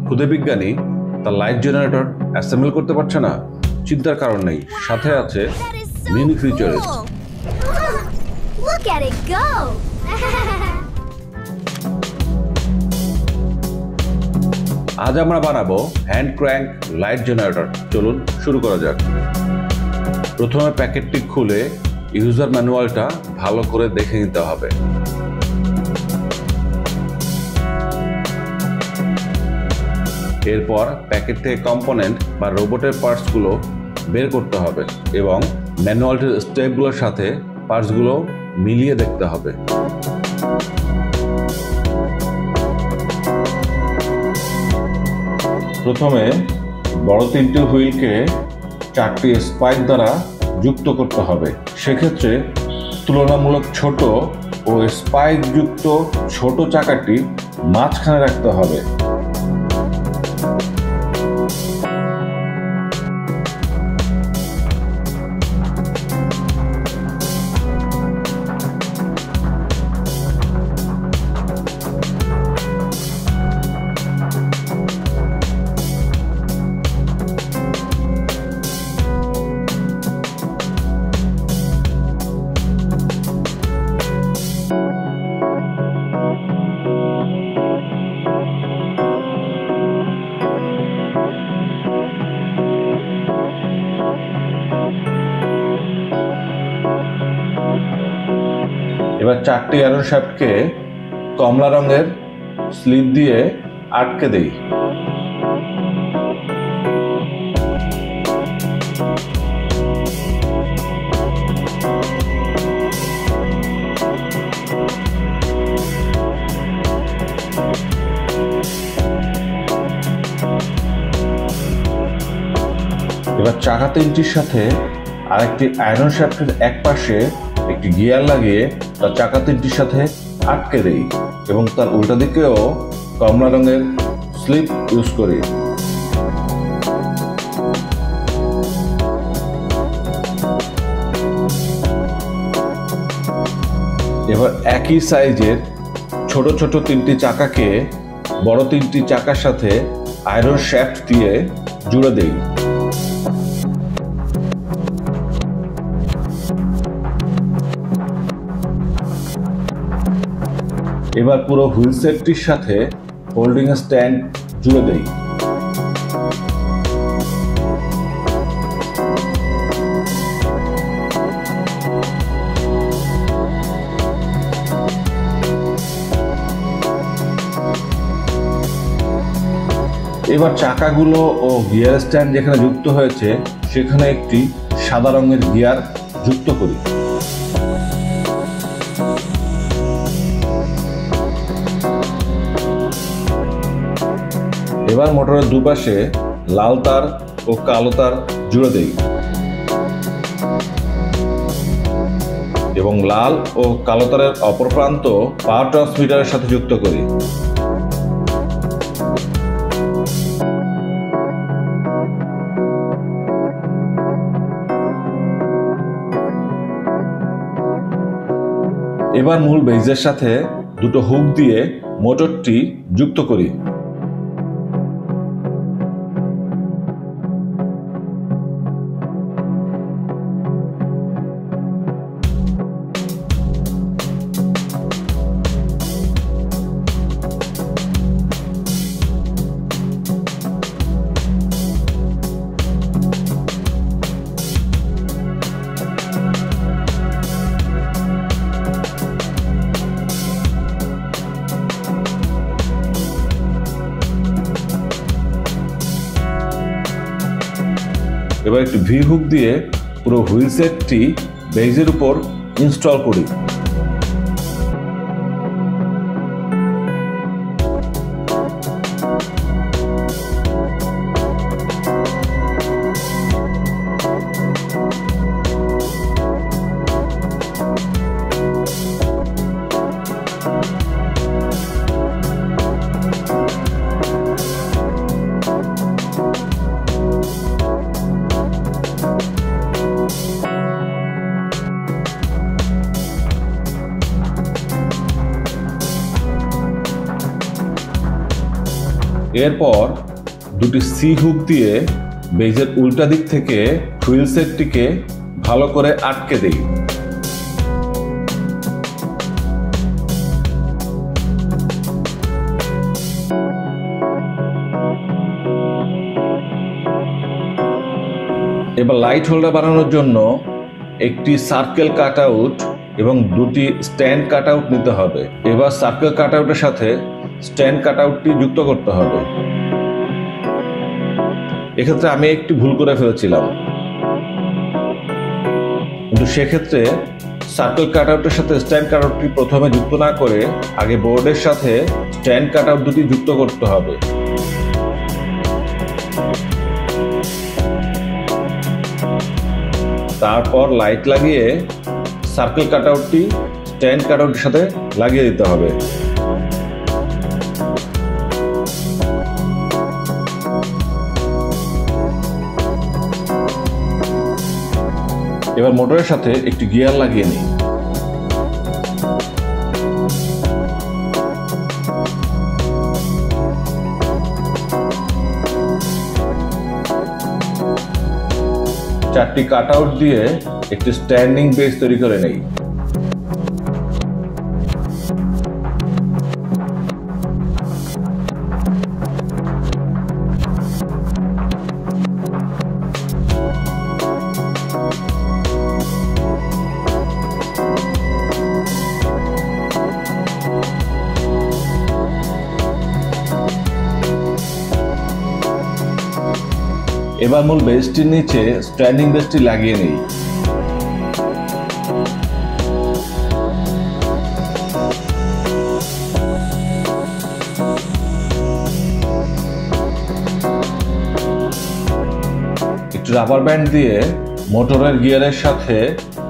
খুদে বিজ্ঞানী তার লাইট জেনারেটর অ্যাসেম্বল করতে পারছে না? চিন্তার কারণ নেই, সাথে আছে mini futurist. Look at it go! আজ আমরা বানাবো হ্যান্ড ক্র্যাঙ্ক লাইট জেনারেটর। চলুন শুরু করা যাক। প্রথমে প্যাকেটটি খুলে ইউজার ম্যানুয়ালটা ভালো করে দেখে নিতে হবে। এরপর প্যাকেট থেকে কম্পোনেন্ট বা রোবটের পার্টসগুলো বের করতে হবে এবং ম্যানুয়ালটির স্টেপগুলোর সাথে পার্টসগুলো মিলিয়ে দেখতে হবে। প্রথমে বড় তিনটি হুইলকে 4টি স্পাইক দ্বারা যুক্ত করতে হবে। সেক্ষেত্রে তুলনামূলক ছোট ও স্পাইক যুক্ত ছোট চাকাটি মাঝখানে রাখতে হবে। এবার 4টি আয়রন শ্যাফটকে কমলা রঙের স্লিপ দিয়ে আটকে দেই। এবার চাকা তিনটির সাথে আরেকটি আয়রন শ্যাফটের এক পাশে একটি গিয়ার লাগিয়ে তার চাকা তিনটির সাথে আটকে দেই এবং তার উল্টা দিকেও কমলা রঙের স্লিপ ইউজ করি। এবার একই সাইজের ছোট ছোট তিনটি চাকাকে বড় তিনটি চাকার সাথে আয়রন শ্যাফট দিয়ে জুড়ে দেই। এবার পুরো হুইল সেটটির সাথে হোল্ডিং স্ট্যান্ড জুড়ে দেই। এবার চাকাগুলো ও গিয়ার স্ট্যান্ড যেখানে যুক্ত হয়েছে সেখানে একটি সাদা রঙের গিয়ার যুক্ত করি। এবার মোটরের দুপাশে লাল তার ও কালো তার জুড়ে দেই এবং লাল ও কালো তারের অপর প্রান্ত পাওয়ার ট্রান্সমিটারের সাথে যুক্ত করি। এবার মূল বেজের সাথে দুটো হুক দিয়ে মোটরটি যুক্ত করি। এবার একটি ভি হুক দিয়ে পুরো হুইল সেটটি বেজের উপর ইনস্টল করি। এরপর দুটি সি হুক দিয়ে বেজের উল্টা দিক থেকে হুইল সেটটিকে ভালো করে আটকে দিই। এবার লাইট হোল্ডার বানানোর জন্য একটি সার্কেল কাট আউট এবং দুটি স্ট্যান্ড কাট আউট নিতে হবে। এবার সার্কেল কাট আউটের সাথে স্ট্যান্ড কাট আউটটি যুক্ত করতে হবে। এক্ষেত্রে আমি একটি ভুল করে ফেলেছিলাম, কিন্তু সেক্ষেত্রে সার্কেল কাট আউটের সাথে স্ট্যান্ড কাট আউটটি প্রথমে যুক্ত না করে আগে বোর্ডের সাথে স্ট্যান্ড কাট আউট দুটি যুক্ত করতে হবে। তারপর লাইট লাগিয়ে সার্কেল কাট আউটটি স্ট্যান্ড কাট আউটের সাথে লাগিয়ে দিতে হবে। এবার মোটরের সাথে একটি গিয়ার লাগিয়ে নিই। চারটি কাট আউট দিয়ে একটি স্ট্যান্ডিং বেস তৈরি করে নেই। এবার মূল বেসটির নিচে স্ট্যান্ডিং বেসটি লাগিয়ে নিই। একটু রাবার ব্যান্ড দিয়ে মোটরের গিয়ারের সাথে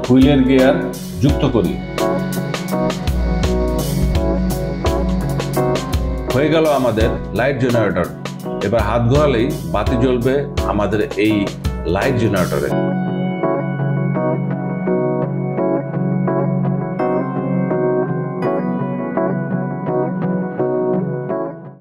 হুইলের গিয়ার যুক্ত করি। হয়ে গেল আমাদের লাইট জেনারেটর। এবার হাত ঘোরালেই বাতি জ্বলবে আমাদের এই লাইট জেনারেটরে।